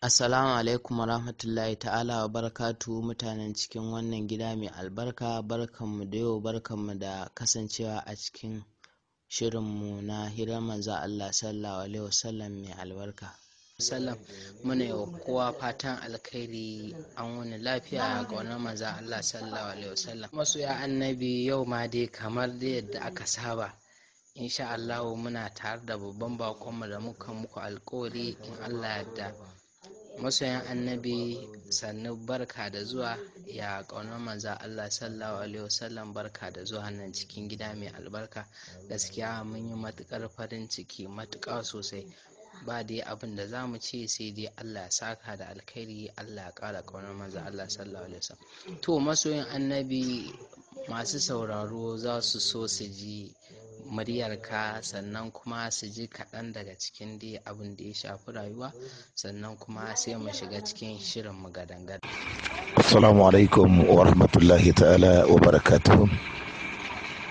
Assalamu alaikum warahmatullahi ta'ala wa barakatu mutanen cikin wannan gida mai albarka. Barkanmu da yau, barkanmu da kasancewa a cikin shirinmu na hirar manzo Allah sallallahu alaihi wasallam mai albarka. Sallam muna yau kowa fatan alkhairi, an wani lafiya ga wannan manzo Allah sallallahu alaihi wasallam. Masoya annabi, yau ma dai kamar da yadda aka saba, insha Allah muna tare da babban bakonmu da muka muku alkawari in Allah yadda. Masoyan annabi, sannu, barka da zuwa, ya ƙaunar manza Allah sallallahu alaihi wasallam, barka da zuwa nan cikin gida mai albarka. Gaskiya mun yi matuƙar farin ciki matuƙa sosai, ba dai abin da za mu ce sai dai Allah ya saka da alkhairi, Allah ya ƙara ƙaunar manza Allah sallallahu alaihi wasallam. To masoyan annabi masu sauraro za su so su ji muryarka, sannan kuma su ji kaɗan daga cikin dai abin da ya shafi rayuwa, sannan kuma sai mu shiga cikin shirin mu gadan-gadan. Assalamu alaikum wa rahmatullahi ta'ala wa barakatuhu.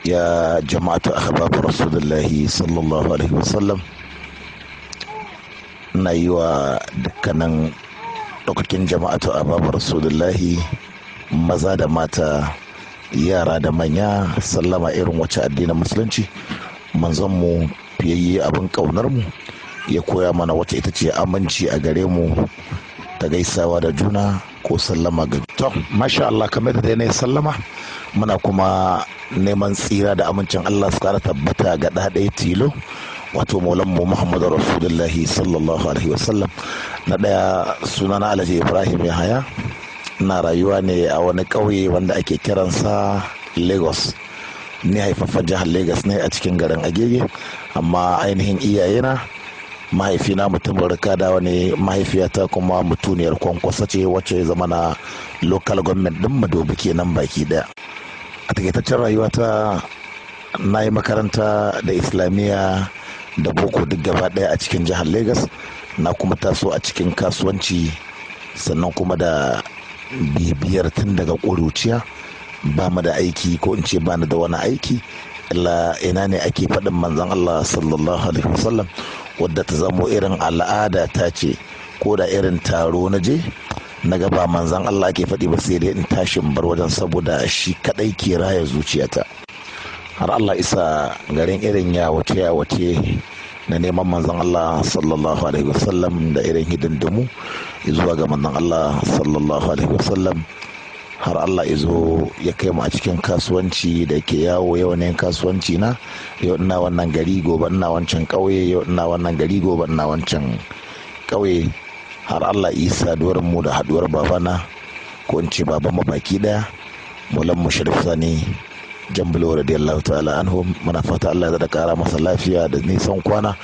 Ya jama'atu ahbab rasulullahi sallallahu alaihi wasallam, na yi wa dukkanin ɗaukakin jama'atu ahbab rasulullahi maza da mata, yara da manya, sallama irin wacce addinin musulunci manzonmu fiyayye abin kaunar mu ya koya mana, wacce ita ce aminci a gare mu, ta gaisawa da juna ko sallama ga to masha Allah. Kamar da dai sallama, muna kuma neman tsira da amincin Allah su kara tabbata ga ɗaya tilo, wato maulanmu Muhammadu Rasulullahi sallallahu alaihi wasallam. Na ɗaya sunana Alhaji Ibrahim Yahaya, na rayuwa ne a wani ƙauye wanda ake kiransa Lagos. Ni haifaffen jihar Lagos ne a cikin garin Agege, amma ainihin iyayena, mahaifina mutumin Rikadawa ne, mahaifiyata kuma mutuniyar Kwankwasa ce, wacce zama na local government din Madobi kenan baki daya. A takaitaccen rayuwata na yi makaranta da islamiyya da boko duk gaba daya a cikin jihar Lagos. Na kuma taso a cikin kasuwanci, sannan kuma da bibiyar tun daga ƙuruciya. Ba mu da aiki, ko in ce ba ni da wani aiki illa ina ne ake faɗin manzon Allah sallallahu alaihi wasallam, wadda ta zamo irin al'ada ta ce, ko da irin taro na je na gaba manzon Allah ake faɗi ba, sai dai in tashin bar wajen, saboda shi kaɗai ke raya zuciyata. Har Allah isa garin irin yawace na neman manzon Allah sallallahu alaihi wasallam da irin hidindimu zuwa ga manzon Allah sallallahu alaihi wasallam, har Allah izo ya kai mu a cikin kasuwanci da ke yawo. Yau ne kasuwanci na, yau ina wannan gari, gobe ina wancan ƙauye, yau ina wannan gari, gobe ina wancan ƙauye, har Allah isa dorin mu da haduwar babana, ko in ce baban mu baki daya, Maulan mu Sharif Sani Jambulo radiyallahu ta'ala anhu. Muna fata Allah ya da kara masa lafiya da nisan kwana,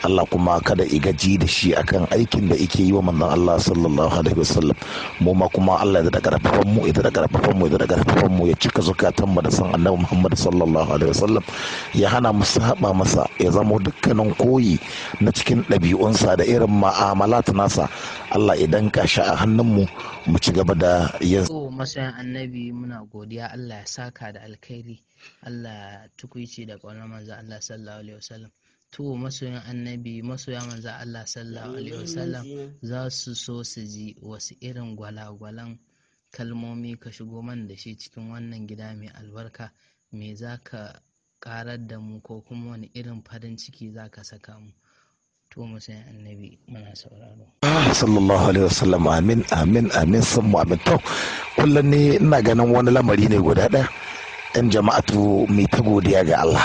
Allah kuma kada i gaji da shi akan aikin da yake yi wa manzon Allah sallallahu alaihi wasallam. Mu ma kuma Allah ya da karfafan mu, ya da karfafan mu, ya da karfafan mu, ya cika zukatan mu da san Annabi Muhammad sallallahu alaihi wasallam, ya hana mu saba masa, ya zama dukkanin koyi na cikin ɗabi'unsa da irin ma'amalat nasa. Allah idan ka sha a hannun mu, mu ci gaba da yin masoyan annabi, muna godiya, Allah ya saka da alkhairi, Allah tukuici da ƙaunar manzo Allah sallallahu alaihi wasallam. To masoyan annabi, masoya manzo Allah sallallahu alaihi wasallam za su so su ji wasu irin gwalagwalan kalmomi ka shigo man da shi cikin wannan gida mai albarka. Me za ka karar da mu, ko kuma wani irin farin ciki za ka saka mu? To masoyan annabi, muna sauraro. Sallallahu alaihi wasallam. Amin amin amin, san mu amin. To kullum ne ina ganin wani lamari ne guda ɗaya, yan jama'atu mai ta godiya ga Allah.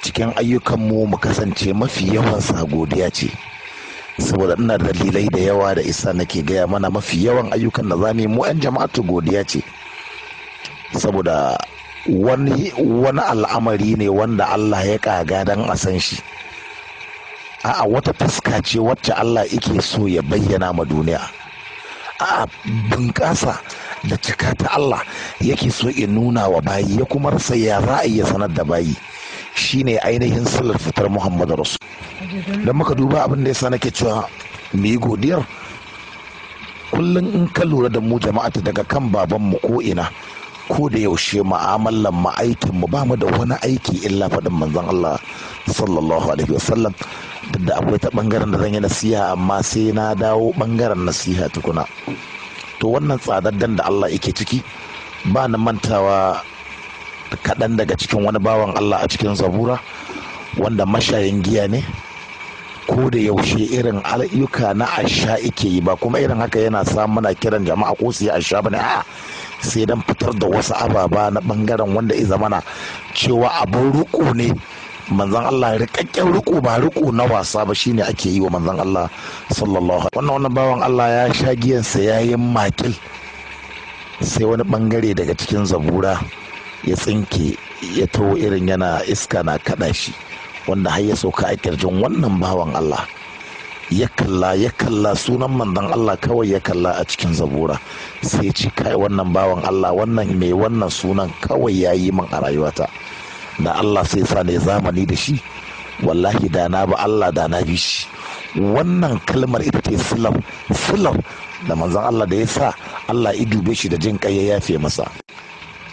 Cikin ayyukanmu mu kasance mafi yawan sa godiya ce, saboda ina da dalilai da yawa da isa nake gaya mana mafi yawan ayyukan da zamu yi mu yan jama'atu godiya ce, saboda wani al'amari ne wanda Allah ya kaga dan a san shi. A'a, wata taska ce wacce Allah yake so ya bayyana ma duniya. A'a, bunƙasa da cika ta Allah yake so ya nuna wa bayi, ya kuma rasa ya ra'ayi ya sanar da bayi. Shine ainihin sallar fitar Muhammadu Rasul. Don muka duba abin da yasa nake cewa mu yi godiyar, kullum in ka lura da mu jama'atu daga kan babanmu ko ina ko da yaushe mu'amalan mu aikin mu ba mu da wani aiki illa faɗin manzon Allah sallallahu alaihi wasallam. Duk da akwai ta bangaren da zan yi nasiha, amma sai na dawo bangaren nasiha tukuna. To wannan tsadaddan da Allah yake ciki, ba na mantawa kaɗan daga cikin wani bawan Allah a cikin zabura wanda mashayin giya ne, ko da yaushe irin ayyuka na asha ike yi, ba kuma irin haka yana samun muna kiran jama'a ko su yi asha bane, a'a sai dan fitar da wasu ababa na bangaren wanda ya zamana cewa abin riko ne. Manzon Allah rikakken riko, ba riko na wasa ba, shine ake yi wa manzon Allah sallallahu alaihi. Wannan bawan Allah ya sha giyansa yayin makil, sai wani bangare daga cikin zabura ya tsinke, ya taho irin yana iska na kada shi, wanda har ya sauka a kirjin wannan bawan Allah. Ya kalla sunan manzon Allah kawai ya kalla a cikin zabura, sai ci kai wannan bawan Allah, wannan mai wannan sunan kawai ya yi min a rayuwata, da Allah sai sa ne zamani da shi, wallahi da na ba Allah da na bi shi. Wannan kalmar ita ce silam da manzon Allah da ya sa Allah ya dube shi da jin kai ya yafe masa.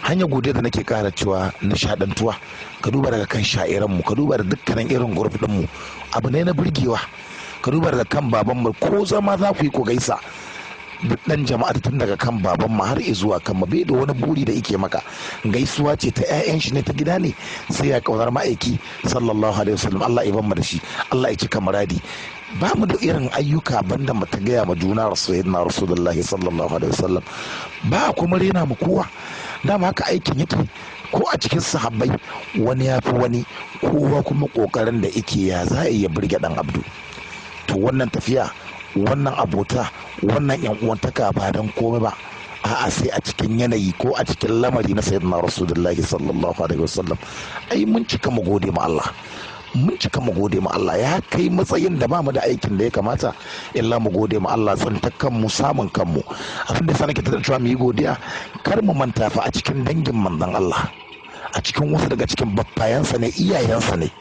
Hanya godiya da nake kara cewa nishadantuwa, ka duba daga kan sha'iranmu, ka duba da dukkanin irin guruf mu, abu ne na burgewa. Ka duba daga kan babanmu, ko zama za ku yi ko gaisa, duk dan jama'a tun daga kan babanmu har zuwa kan mu, bai da wani buri da yake maka. Gaisuwa ce ta 'ya'yan shi ne, ta gida ne, sai ya kaunar ma'aiki sallallahu alaihi wasallam. Allah ya ban mu da shi, Allah ya cika muradi. Ba mu da irin ayyuka banda mu ta gaya ma juna rasulullahi sallallahu alaihi wasallam. Ba kuma rena mu kowa, dama haka aikin yake. Ko a cikin sahabbai wani ya fi wani, kowa kuma kokarin da yake ya za a iya burge dan abdu. To wannan tafiya, wannan abota, wannan yan uwantaka ba dan komai ba, a'a sai a cikin yanayi ko a cikin lamari na sayyidina rasulullahi sallallahu alaihi wasallam. Ai mun cika mu gode ma Allah, mun cika mu gode ma Allah. Ya kai matsayin da ba mu da aikin da ya kamata illa mu gode ma Allah, tsintar kanmu, samun kanmu. Abin da sanake ta cewa mu yi godiya, kar mu manta fa a cikin dangin manzon Allah, a cikin wasu daga cikin baffayansa ne, iyayensa ne,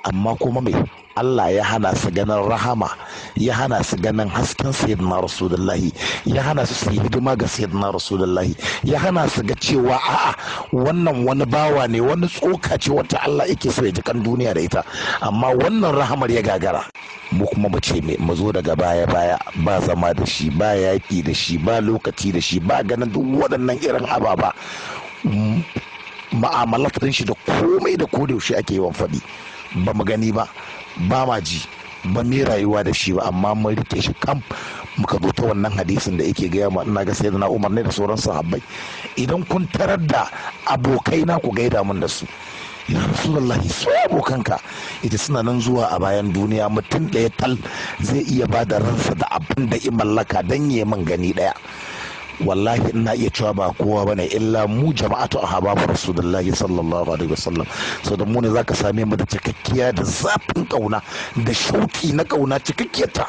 amma kuma mai Allah ya hana su ganin rahama, ya hana su ganin hasken sayyidina rasulullahi, ya hana su su yi hidima ga sayyidina rasulullahi, ya hana su ga cewa a'a wannan wani bawa ne, wani tsoka ce wata Allah yake so ya ji kan duniya da ita, amma wannan rahamar ya gagara. Mu kuma bace mu zo daga baya ba zama da shi, ba yaƙi da shi, ba lokaci da shi, ba ganin duk waɗannan irin ababa, ma'amalatin shi da komai da kodayaushe ake yawan faɗi, ba mu gani ba, ba ma ji, ba mai rayuwa da shi ba, amma mun rike shi kam. Muka zo ta wannan hadisin da yake gaya ma, ina ga sayyidina Umar ne da sauran sahabbai, idan kun tarar da abokai na ku gaida mun da su. Ya rasulullahi, so abokanka ita suna nan zuwa a bayan duniya, mutum ɗaya tal zai iya ba da ransa da abin da i mallaka don ya man gani ɗaya. Wallahi ina iya cewa ba kowa bane illa mu jama'atu ahbabu rasulullahi sallallahu alaihi wasallam. So da mu ne zaka same mu da cikakkiya da zafin kauna da shauki na kauna cikakkiyarta,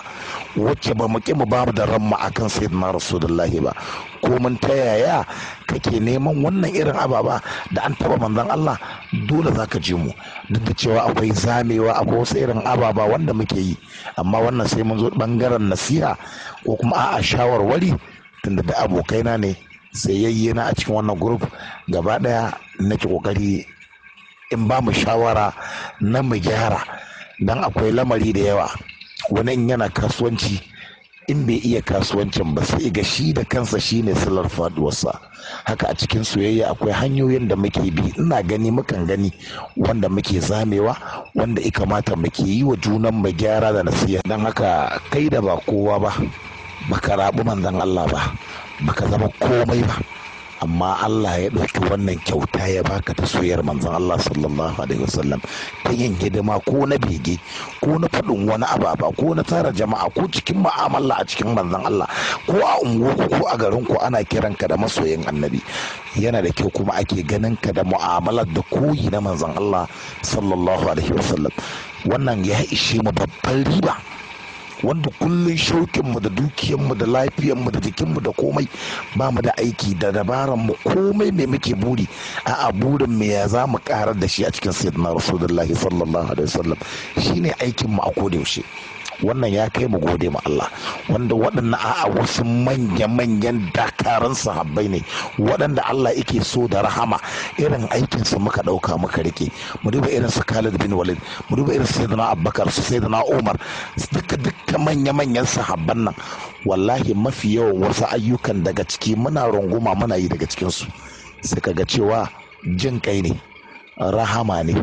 wacce ba mu ki mu ba mu da ranmu akan sayyidina rasulullahi ba. Ko mun ta yaya kake neman wannan irin ababa da an taba manzon Allah, dole zaka je mu, duk da cewa akwai zamewa, akwai wasu irin ababa wanda muke yi, amma wannan sai mun zo bangaren nasiha ko kuma a'a shawarwari, tunda da abokaina ne, sayayye na a cikin wannan group gaba daya nake kokari in ba mu shawara na mu gyara, dan akwai lamari da yawa. Wani in yana kasuwanci, in bai iya kasuwancin ba sai ga shi da kansa shine silar faduwarsa. Haka a cikin soyayya akwai hanyoyin da muke bi, ina gani, mukan gani wanda muke zamewa, wanda ya kamata muke yi wa junan mu gyara da nasiha. Dan haka kai da ba kowa ba, baka rabu manzon Allah ba, baka zama komai ba, amma Allah ya ɗauki wannan kyauta ya baka ta soyar manzon Allah sallallahu alaihi wasallam, ta yin hidima ko na bege, ko na faɗin wani ababa, ko na tara jama'a, ko cikin mu'amala a cikin manzon Allah, ko a unguwarku ko a garinku ana kiranka da masoyin annabi. Yana da kyau kuma ake ganin ka da mu'amalar da koyi na manzon Allah sallallahu alaihi wasallam. Wannan ya ishe mu babban riba, wanda kullum shauƙinmu da dukiyarmu da lafiyarmu da jikinmu da komai ba mu da aiki da dabaranmu, komai mai muke buri, a'a burin me ya za mu karar da shi a cikin sayyidina rasulullahi sallallahu alaihi wasallam. Shine aikin mu a koda yaushe. wannan ya kai mu gode ma Allah, wanda waɗannan a'a wasu manya-manyan dakaran sahabbai ne waɗanda Allah yake so da rahama. Irin aikin su muka ɗauka muka rike. Mu duba irin su Khalid bin Walid, mu duba irin su Sayyidina Abubakar, su Sayyidina Umar, duka manya-manyan sahabban nan. Wallahi mafi yawan wasu ayyukan daga ciki muna runguma muna yi daga cikinsu, sai kaga cewa jin kai ne, rahama ne,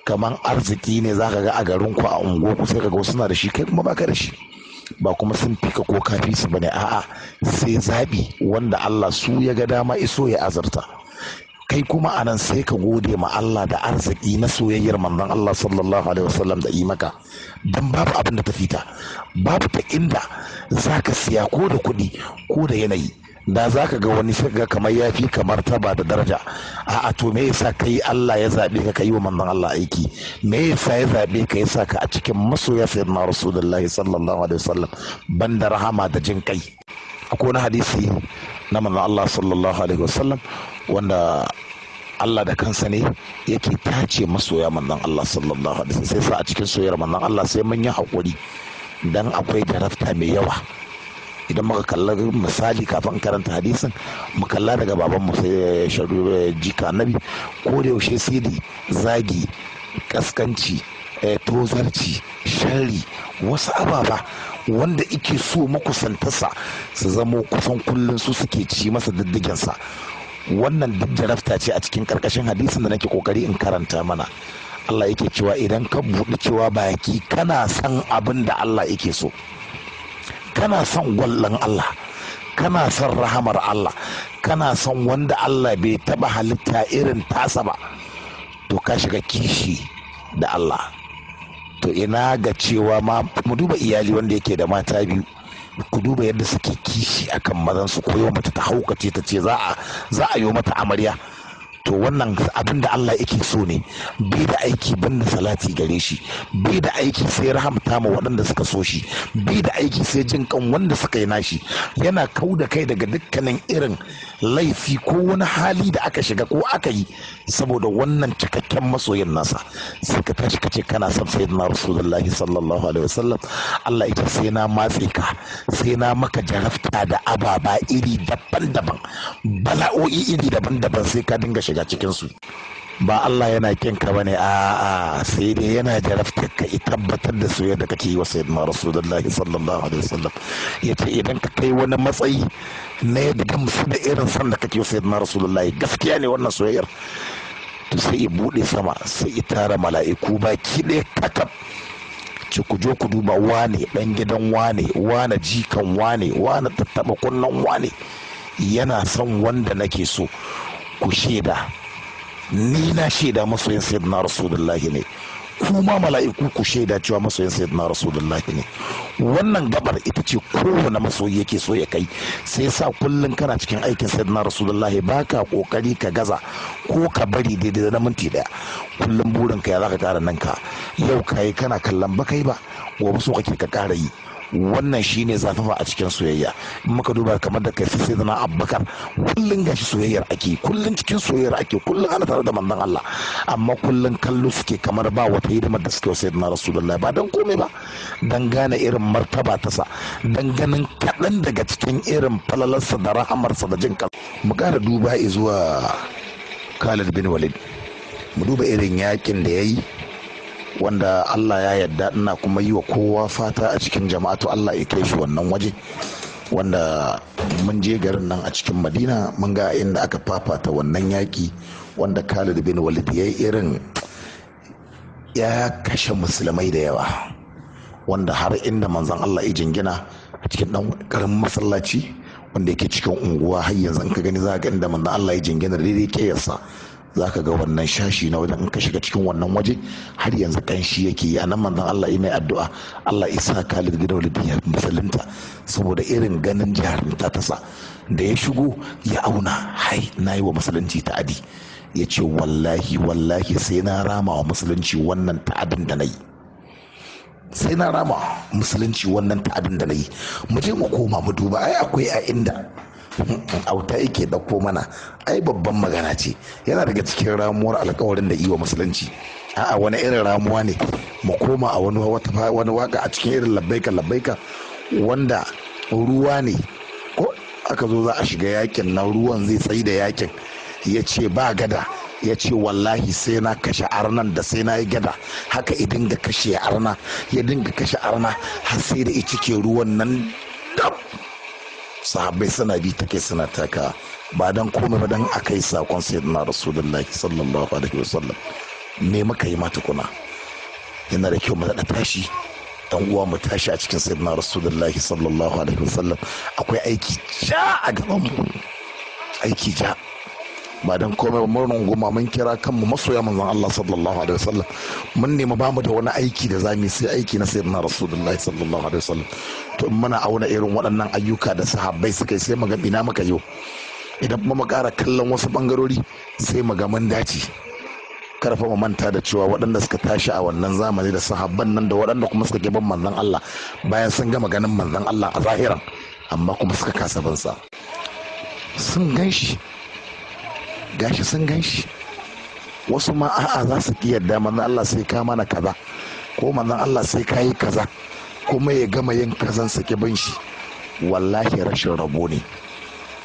kamar arziki ne. Za ka ga a garin ku a unguwarku sai kaga wasu na da shi kai kuma baka da shi, ba kuma sun fika ko kafi su bane, a'a sai zabi wanda Allah su ya ga dama iso ya azarta. Kai kuma anan sai ka gode ma Allah da arziki na soyayyar manzon Allah sallallahu alaihi wasallam da yi maka, dan babu abin da ta fita, babu ta inda zaka siya ko da kuɗi ko da yanayi. Da za ka ga wani sai ga kamar ya fi kamar taba da daraja, a'a to me yasa kai Allah ya zabe ka yi wa manzon Allah aiki, me yasa ya zabe ka yasa ka a cikin masoya sayyidina rasulullahi sallallahu alaihi wasallam, banda rahama da jin kai. Akwai wani hadisi na manzon Allah sallallahu alaihi wasallam wanda Allah da kansa ne yake tace masoya manzon Allah sallallahu alaihi wasallam, sai sa a cikin soyayyar manzon Allah sai mun yi hakuri dan akwai jarafta mai yawa. Idan muka kalla misali kafin karanta hadisin, mu kalla daga baban mu sai jika annabi, ko da yaushe sidi zagi, kaskanci, tozarci, sharri, wasu ababa wanda ike so makusantarsa su zamo kusan kullum su suke ci masa diddigensa. Wannan duk jarafta ce a cikin karkashin hadisin da nake kokari in karanta mana. Allah yake cewa idan ka buɗe cewa baki kana son abin da Allah yake so, kana son gwallon Allah, kana son rahamar Allah, kana son wanda Allah bai taba halitta irin tasa ba, to ka shiga kishi da Allah. To ina ga cewa ma mu duba iyali wanda yake da mata biyu, ku duba yadda suke kishi akan mazan su, koyo mata ta haukace ta ce za a yi mata amarya. To wannan abin da Allah yake so ne, bai da aiki banda salati gare shi, bai da aiki sai rahamta ma waɗanda suka so shi, bai da aiki sai jin kan wanda suka yi nashi. Yana kau da kai daga dukkanin irin laifi ko wani hali da aka shiga ko aka yi saboda wannan cikakken masoyin nasa. Sai ka tashi ka ce kana son sayyidina rasulullahi sallallahu alaihi wasallam, Allah yake sai na matse ka, sai na maka jarafta da ababa iri daban-daban, bala'o'i iri daban-daban, sai ka dinga shiga cikin su. Ba Allah yana kin ka bane, a'a sai dai yana jaraftar ka i tabbatar da soyayya da kake yi wa sayyidina rasulullahi sallallahu alaihi wasallam. Yace idan ka kai wani matsayi na yadda musu da irin san da kake yi wa sayyidina rasulullahi, gaskiya ne wannan soyayyar, to sai i bude sama, sai i tara mala'iku baki ɗaya kakab, ce ku je ku duba wane dan gidan wane, wane jikan wane, wane tattaba kunnan wane yana son wanda nake so. Ku shaida, ni na shaida masoyin sayyidina rasulullahi ne, kuma mala'iku ku shaida cewa masoyin sayyidina rasulullahi ne. Wannan gabar ita ce kowane masoyi yake so ya kai. Sai sa kullum kana cikin aikin sayyidina rasulullahi baka kokari ka gaza ko ka bari daidai na minti daya. Kullum burin ka ya zaka kara nan ka, yau kai kana kallon bakai ba, gobe so kake ka kara yi. Wannan shine zafafa a cikin soyayya. In muka duba kamar da kai sai na Abubakar, kullun gashi soyayyar ake, kullun cikin soyayyar ake, kullun ana tare da manzon Allah, amma kullun kallo suke kamar ba wata hidimar da suke sayyidina rasulullahi, ba dan komai ba, dan gane irin martaba ta sa, dan ganin kaɗan daga cikin irin falalarsa da rahamarsa da jin kan. Mu ƙara duba zuwa Khalid bin Walid, mu duba irin yakin da yayi, wanda Allah ya yarda, ina kuma yi wa kowa fata a cikin jama'atu Allah ya kai shi wannan waje, wanda mun je garin nan a cikin Madina mun ga inda aka fafata wannan yaki, wanda Khalid bin Walid ya kashe musulmai da yawa, wanda har inda manzon Allah ya jingina a cikin dan karamin masallaci wanda yake cikin unguwa, har yanzu in ka gani za ka ga inda manzon Allah ya jingina daidai kiyarsa, za ka ga wannan shashi na wajen in ka shiga cikin wannan waje har yanzu kanshi yake yi. Anan manzon Allah yi mai addu'a, Allah isa Khalid bin Walid ya musulunta saboda irin ganin jarumta ta sa. Da ya shigo ya auna, hai na yi wa musulunci ta'adi, ya ce wallahi sai na rama wa musulunci wannan ta'adin da na yi, sai na rama musulunci wannan ta'adin da na yi. Mu je mu koma mu duba, ai akwai a inda auta yake ɗauko mana, ai babban magana ce, yana daga cikin ramuwar alkawarin da iwa musulunci. A'a wani irin ramuwa ne, mu koma a wani waka a cikin irin labbaika wanda ruwa ne ko aka zo za a shiga yakin na ruwan zai tsayi da yakin, ya ce ba gada, ya ce wallahi sai na kashe arnan da sai na yi gada, haka ya dinga kashe arna, ya dinga kashe arna har sai da ya cike ruwan nan dab. Sahabbai suna bi take suna taka, ba dan komai ba dan akai sakon sayyidina rasulullahi sallallahu alaihi wasallam. Me muka yi mata kuna, yana da kyau mu daɗa tashi dan uwa, mu tashi a cikin sayyidina rasulullahi sallallahu alaihi wasallam. Akwai aiki ja a gaban mu, aiki ja, ba dan komai ba mun runguma mun kira kanmu masoya manzon Allah sallallahu alaihi wasallam, mun nemi bamu da wani aiki da zamu sai aiki na sayyidina rasulullahi sallallahu alaihi wasallam. To in muna auna irin waɗannan ayyuka da sahabbai suka yi sai mu ga ina muka yau. Idan kuma mu ƙara kallon wasu bangarori sai mu ga mun dace. Karfa mu manta da cewa waɗanda suka tashi a wannan zamani da sahabban nan da waɗanda kuma suka ban manzon Allah bayan sun gama ganin manzon Allah a zahiran, amma kuma suka kasa bansa, sun ganshi gashi sun ganshi. Wasu ma a'a za su ki yadda manzon Allah sai ka mana kaza, ko manzon Allah sai ka yi kaza, kuma ya gama yin kazan su ki bin shi. Wallahi rashin rabo ne.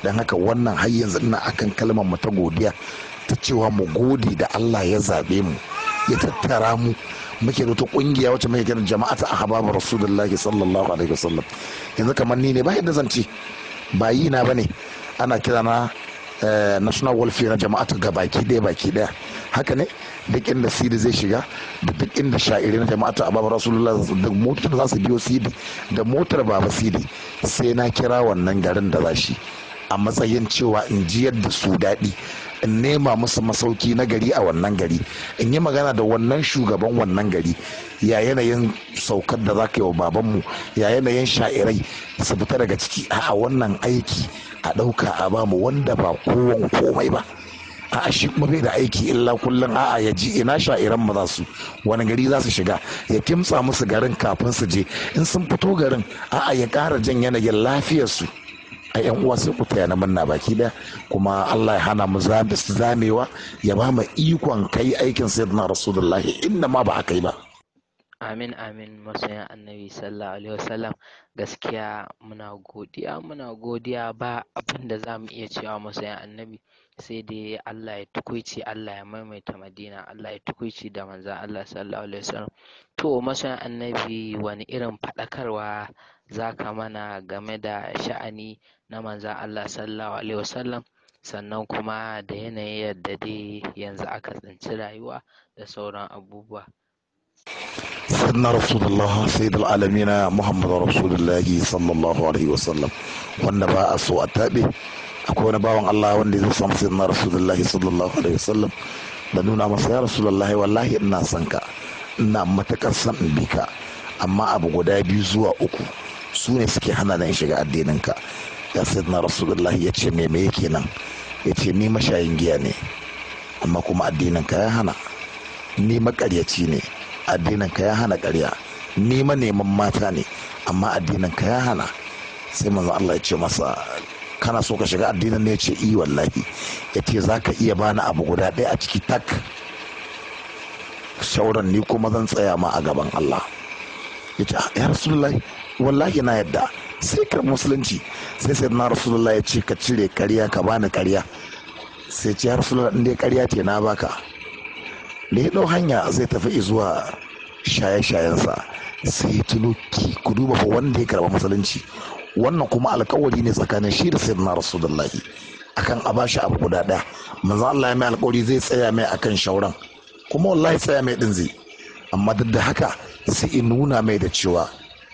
Dan haka wannan har yanzu ina akan kalmar mu ta godiya, ta cewa mu gode da Allah ya zabe mu, ya tattara mu, muke da wata kungiya wacce muke kiran jama'atu ahbabu rasulullahi sallallahu alaihi wasallam. Yanzu kamar ni ne ba yadda zan ce, ba yi na bane, ana kira na national welfare na jama'atu ga baki daya, haka ne. Duk inda sidi zai shiga da duk inda sha'iri na jama'atu ahbabu rasulullahi da motar za su biyo sidi da motar baba sidi, sai na kira wannan garin da za shi a matsayin cewa in ji yadda su daɗi, in nema musu masauki na gari a wannan gari, in yi magana da wannan shugaban wannan gari, ya yanayin saukar da za ka yi wa babanmu, ya yanayin sha'irai su fita daga ciki. A wannan aiki a ɗauka a bamu wanda ba kowan komai ba, a shi kuma bai da aiki illa kullum a'a ya ji ina sha'iran mu za su, wani gari za su shiga, ya kimtsa musu garin kafin su je, in sun fito garin a'a ya ƙara jan yanayin lafiyarsu. A yan uwa sai ku taya na manna baki daya, kuma Allah ya hana mu zamewa, ya ba mu ikon kai aikin sayyidina rasulullahi inda ma ba aka yi ba. Amin amin, masoyan annabi sallallahu alaihi wasallam. Gaskiya muna godiya ba abin da za mu iya cewa masoyan annabi sai dai Allah ya tukuici, Allah ya maimaita Madina, Allah ya tukuici da manzon Allah sallallahu alaihi wasallam. To masoyan annabi, wani irin faɗakarwa za ka mana game da sha'ani na manzon Allah sallallahu alaihi wasallam, sannan kuma da yanayin yadda dai yanzu aka tsinci rayuwa da sauran abubuwa. sayyidina rasulullah sayyidul alamina muhammadu rasulullahi sallallahu alaihi wasallam, wanda ba a so a taɓe. Akwai wani bawan Allah wanda ya samu sayyidina rasulullahi sallallahu alaihi wasallam da nuna masa, ya rasulullahi wallahi ina son ka, ina matakar son in bi ka, amma abu guda 2 zuwa 3 su ne suke hana na in shiga addinin ka. Ya sayyidina rasulullahi ya ce me yake nan? Ya ce ni mashayin giya ne, amma kuma addinin ka ya hana. Ni makaryaci ne, addinin ka ya hana ƙarya. Ni neman mata ne, amma addinin ka ya hana. Sai manzo Allah ya ce masa, kana so ka shiga addinin ne? Ya ce i wallahi. Ya ce za ka iya bani abu guda ɗaya a ciki tak, shauran ni kuma zan tsaya ma a gaban Allah. Ya ce ya rasulullahi wallahi na yadda, sai ka musulunci. Sai na rasulullahi ya ce ka cire ƙarya ka bani ƙarya. Sai ce ya rasulullahi in dai ƙarya ce na baka. Da ya ɗau hanya zai tafi zuwa shaye-shayensa, sai ya tuno ku duba fa wanda ya karɓa musulunci, wannan kuma alkawari ne tsakanin shi da sayyidina rasulullahi akan a bashi abu guda ɗaya. Manzo Allah ya mai alkawari zai tsaya mai akan shauran, kuma wallahi tsaya mai din zai, amma duk da haka sai in nuna mai da cewa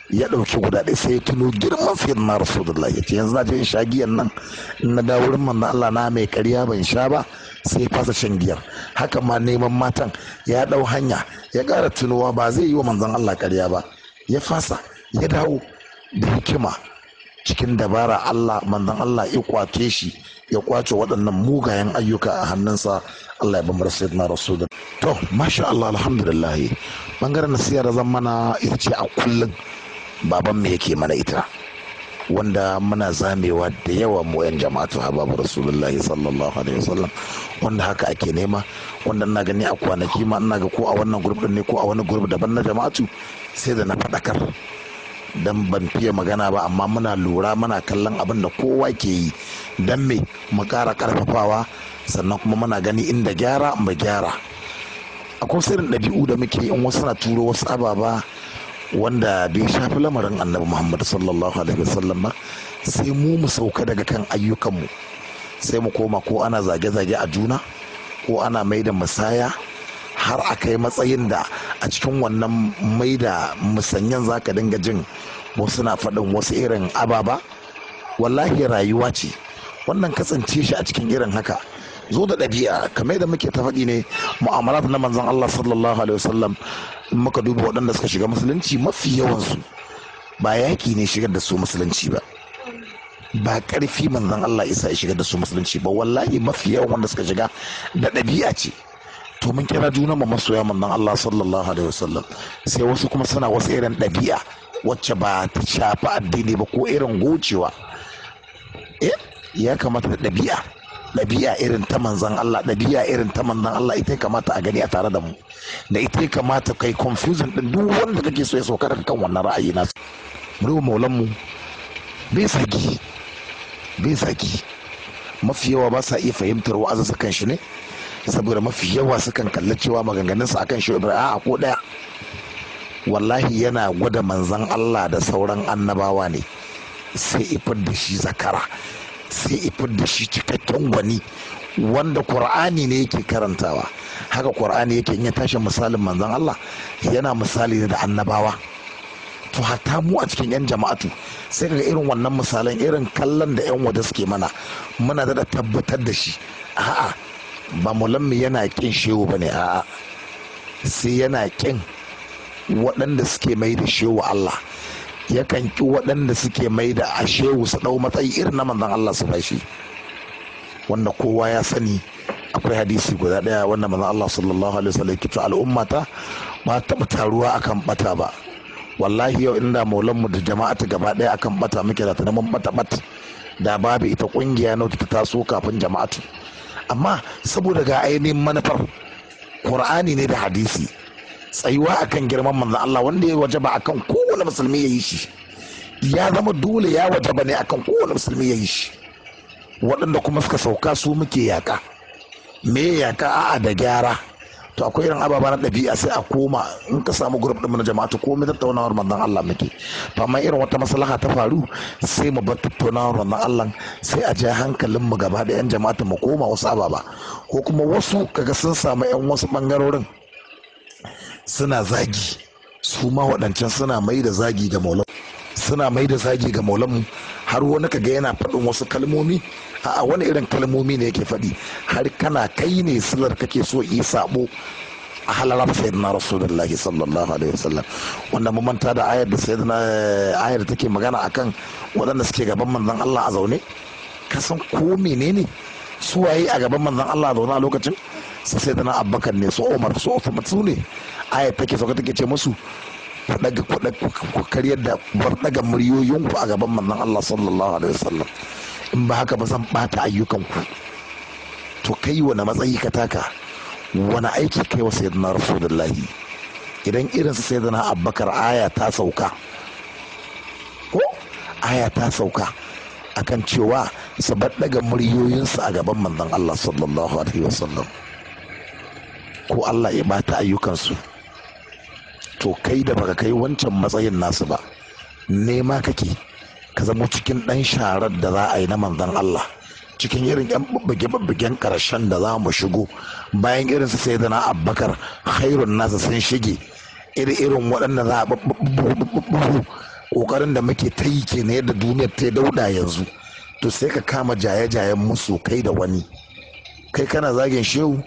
ya ɗauki guda ɗaya. Sai ya tuno girman sayyidina rasulullahi, ya ce yanzu na je in sha giyan nan, in na dawo wurin manzo Allah na mai ƙarya ban sha ba, sai ya fasa shan giyar. Haka ma neman matan ya ɗau hanya, ya ƙara tunowa ba zai yi wa manzon Allah ƙarya ba, ya fasa, ya dawo da hikima cikin dabara. Allah manzon Allah ya kwace shi, ya kwace waɗannan mugayen ayyuka a hannunsa. Allah ya bambar sayyidina rasulullah. To masha Allah, alhamdulillah. Bangaren nasiha da zan mana ita ce a kullum baban me yake mana ita. wanda muna zamewa da yawa mu 'yan jama'atu hababu rasulullahi sallallahu alaihi wasallam, wanda haka ake nema, wanda ina gani a kwanaki ma ina ga ko a wannan grup din ne ko a wani grup daban na jama'atu sai da na faɗakar dan ban fiye magana ba, amma muna lura muna kallon abin da kowa ke yi dan me mu ƙara ƙarfafawa, sannan kuma muna gani inda gyara mu gyara. Akwai sirrin ɗabi'u da muke in wasu na turo wasu ababa wanda bai shafi lamarin annabi Muhammad sallallahu alaihi wasallam ba, sai mu sauka daga kan ayyukanmu, sai mu koma ko ana zage-zage a juna ko ana mai da musaya, har a kai matsayin da a cikin wannan mai da musanyan za ka dinga jin wasu na faɗin wasu irin ababa. Wallahi rayuwa ce wannan, kasance shi a cikin irin haka, zo da ɗabi'a kamar da muke ta faɗi ne, mu'amalat na manzon Allah sallallahu alaihi wasallam. In muka duba waɗanda suka shiga musulunci, mafi yawansu ba yaƙi ne shigar da su musulunci ba, ba ƙarfi manzon Allah isa ya shigar da su musulunci ba, wallahi mafi yawan wanda suka shiga da ɗabi'a ce. To mun kira juna mu masoya manzon Allah sallallahu alaihi wasallam, sai wasu kuma suna wasu irin ɗabi'a wacce ba ta shafi addini ba ko irin gocewa. Ya kamata da ɗabi'a irin ta manzan Allah, ɗabi'a irin ta manzan Allah ita ya kamata a gani a tare da mu, da ita ya kamata kai confusion din duk wanda kake so ya sauka daga kan wannan ra'ayi nasu. Mu maulan mu bai saki mafi yawa ba sa iya fahimtar wa'azuzzukan shi ne, saboda mafi yawa sukan kalli cewa maganganunsa akan shi Ibrahim ko ɗaya. Wallahi yana gwada manzan Allah da sauran annabawa ne, sai ifar da shi zakara, sai ifar da shi cikakken gwani wanda Qur'ani ne yake karantawa. Haka Qur'ani yake in ya tashi misalin manzon Allah yana misali da annabawa. To hatta mu a cikin 'yan jama'atu sai kaga irin wannan misalan, irin kallon da 'yan waje suke mana, muna da tabbatar da shi. A'a, ba mulammi yana kin shehu bane, a'a, sai yana kin waɗanda suke mai da shehu Allah, yakan ki waɗanda suke mai da ashewu su ɗau matsayi irin na manzon Allah su bashi, wanda kowa ya sani. Akwai hadisi guda ɗaya wanda manzon Allah sallallahu alaihi wasallam ya ce al'ummata ba taɓa taruwa akan bata ba. Wallahi yau inda maulan mu da jama'atu gaba ɗaya akan bata muke da ta mun bata da babu ita kungiya na ta taso kafin jama'atu. Amma saboda ga ainihin manufar Qur'ani ne da hadisi, tsayuwa akan girman manzon Allah wanda ya wajaba akan kowane musulmi ya yi shi, ya zama dole ya wajaba ne akan kowane musulmi ya yi shi. Waɗanda kuma suka sauka su muke yaka. Me yaka? A'a, da gyara. To akwai irin ababa na ɗabi'a sai a koma, in ka samu grup ɗin na jama'atu komai tattaunawar manzon Allah muke. To amma irin wata maslaha ta faru sai mu bar tattaunawar manzon Allah, sai a ja hankalin mu gaba da 'yan jama'atu mu koma wasu ababa, ko kuma wasu kaga sun samu 'yan wasu ɓangarorin suna zagi, su ma waɗancan suna mai da zagi ga maulan, mu, har wani kaga yana faɗin wasu kalmomi. A'a, wani irin kalmomi ne yake faɗi, har kana kai ne silar kake so yi sabo a halarar sayyidina rasulullahi sallallahu alaihi wasallam, wanda mu manta da ayar da take magana akan waɗanda suke gaban manzon Allah a zaune. Ka san ko menene su waye a gaban manzon Allah a zaune a lokacin? Su sayyidina Abubakar ne, su Umar, su Uthman, su ne ayar take sauka take ce musu ku karyar da daga muryoyinku a gaban manzon Allah sallallahu alaihi wasallam, in ba haka ba zan bata ayyukanku. To kai wani matsayi ka taka, wani aiki kai wa sayyidina rasulullahi? Idan irin su sayyidina Abubakar aya ta sauka akan cewa su daga muryoyinsu a gaban manzon Allah sallallahu alaihi wasallam, ko Allah ya bata ayyukansu. To kai da baka kai wancan matsayin nasu ba, nema kake ka zama cikin ɗan sharar da za a yi na manzon Allah, cikin irin yan babbage-babbagen karshen da za mu shigo bayan irin su sai da na Abubakar khairun nasa sun shige, irin waɗanda za a ƙoƙarin da muke ta yi ke na yadda duniyar ta dauda yanzu. To sai ka kama jaye-jayen musu kai da wani, kai kana zagin shehu,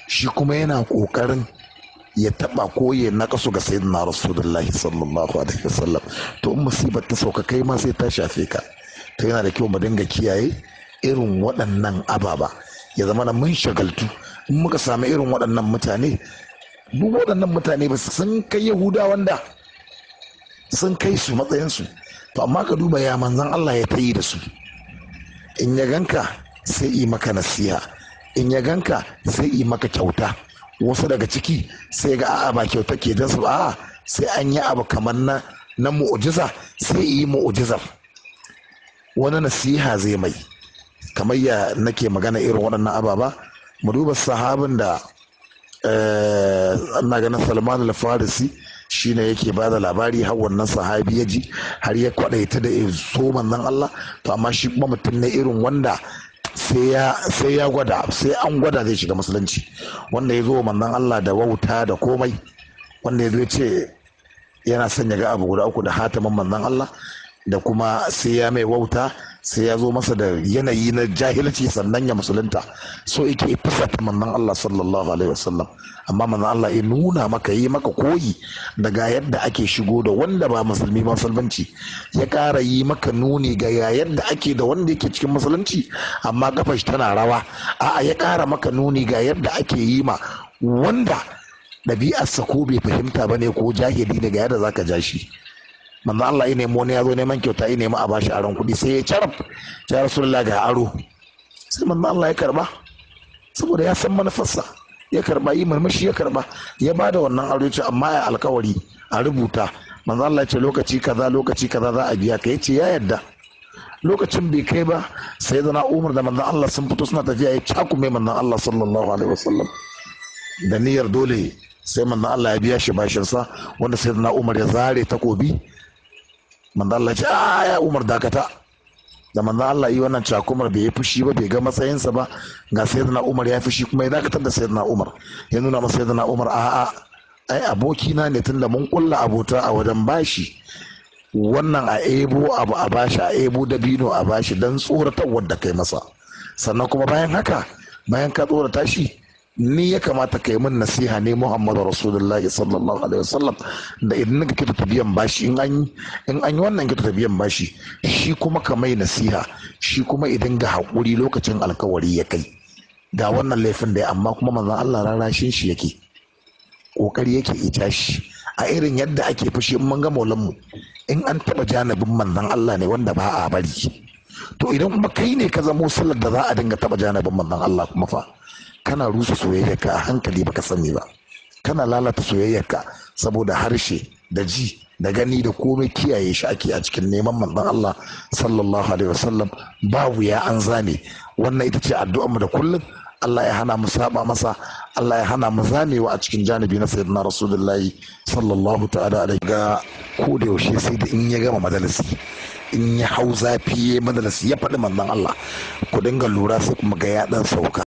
shi kuma yana ƙoƙarin ya taba ko ya nakasu ga sayyidina rasulullahi sallallahu alaihi wasallam. To in musibar ta sauka kai ma sai ta shafe ka. To yana da kyau mu dinga kiyaye irin waɗannan ababa, ya zama na mun shagaltu. In muka samu irin waɗannan mutane, duk waɗannan mutane ba sun kai yahuda wanda sun kai su matsayinsu, to amma ka duba ya manzon Allah ya tayi da su. In ya ganka sai yi maka nasiha, in ya ganka sai yi maka kyauta. Wasu daga ciki sai ga a'a ba kyauta ke da su, a'a sai an yi abu kamar na mu'ujiza, sai yi mu'ujizar. Wani nasiha zai mai, kamar ya nake magana irin waɗannan ababa. Mu duba sahabin da ana ganin Salman al-Farisi shine yake ba da labari, har wannan sahabi ya ji har ya kwadaita da so manzon Allah. To amma shi kuma mutum ne irin wanda sai ya gwada, sai an gwada zai shiga musulunci. Wanda ya zo manzon Allah da wauta da komai, wanda ya zo ce yana son ya ga abu guda uku da hatamin manzon Allah, da kuma sai ya mai wauta, sai ya zo masa da yanayi na jahilci sannan ya musulunta. So yake fusata manzon Allah sallallahu alaihi wasallam. Amma manzon Allah ya nuna maka, yi maka koyi daga yadda ake shigo da wanda ba musulmi ba musulunci, ya ƙara yi maka nuni ga yadda ake da wanda yake cikin musulunci amma kafar shi tana rawa. A'a, ya ƙara maka nuni ga yadda ake yi ma wanda ɗabi'arsa ko bai fahimta ba ne ko jahili ne, ga yadda zaka ja shi. Manzo Allah ya nemi wani ya zo neman kyauta, ya nemi a bashi aron kuɗi, sai ya carab, ya Rasulullah ga aro. Sai manzo Allah ya karba, saboda ya san manufarsa, ya karba, yi murmushi, ya karba, ya bada wannan aro, ya ce amma ya alkawari a rubuta. Manzo Allah ya ce lokaci kaza za a biya ka. Ya ce ya yadda. Lokacin bai kai ba, sai zana Umar da manzo Allah sun fito suna tafiya, ya cakume manzo Allah sallallahu alaihi wasallam da niyyar dole sai manzo Allah ya biya shi bashin sa, wanda sai zana Umar ya zare takobi. Manzo Allah ya ce ya Umar dakata. Da manzo Allah yi wannan cakumar bai yi fushi ba, bai ga matsayinsa ba, ga sayyidina Umar ya fushi kuma ya dakatar da sayyidina Umar, ya nuna masa sayyidina Umar a'a ai abokina ne, tunda mun kulla abota a wajen bashi, wannan a ebo abu a bashi, a ebo dabino a bashi dan tsoratarwar da kai masa. Sannan kuma bayan haka, bayan ka tsorata shi, ni ya kamata kai min nasiha ne Muhammadu Rasulullahi sallallahu alaihi wasallam, da idan ka kita biyan bashi, in an yi wannan kita biyan bashi, shi kuma ka mai nasiha, shi kuma idan ga haƙuri lokacin alkawari ya kai ga wannan laifin da ya, amma kuma manzon Allah rarashin shi yake, kokari yake ita shi a irin yadda ake fushi in mun ga maulan mu, in an taba janibin manzon Allah ne wanda ba a bari. To idan kuma kai ne ka zamo sallar da za a dinga taba janibin manzon Allah, kuma fa kana rusa soyayyarka a hankali baka sani ba, kana lalata soyayyarka saboda harshe da ji da gani da komai kiyaye shi ake a cikin neman manzon Allah sallallahu alaihi wasallam. Babu ya an zame. Wannan ita ce addu'ar mu da kullum. Allah ya hana mu saba masa, Allah ya hana mu zamewa a cikin janibi na sayyidina Rasulullahi sallallahu ta'ala alaihi. Ga ko da yaushe sai da in ya gama majalisi, in ya hau zafi ya majalisi ya faɗi manzon Allah, ku dinga lura sai kuma ga ya dan sauka.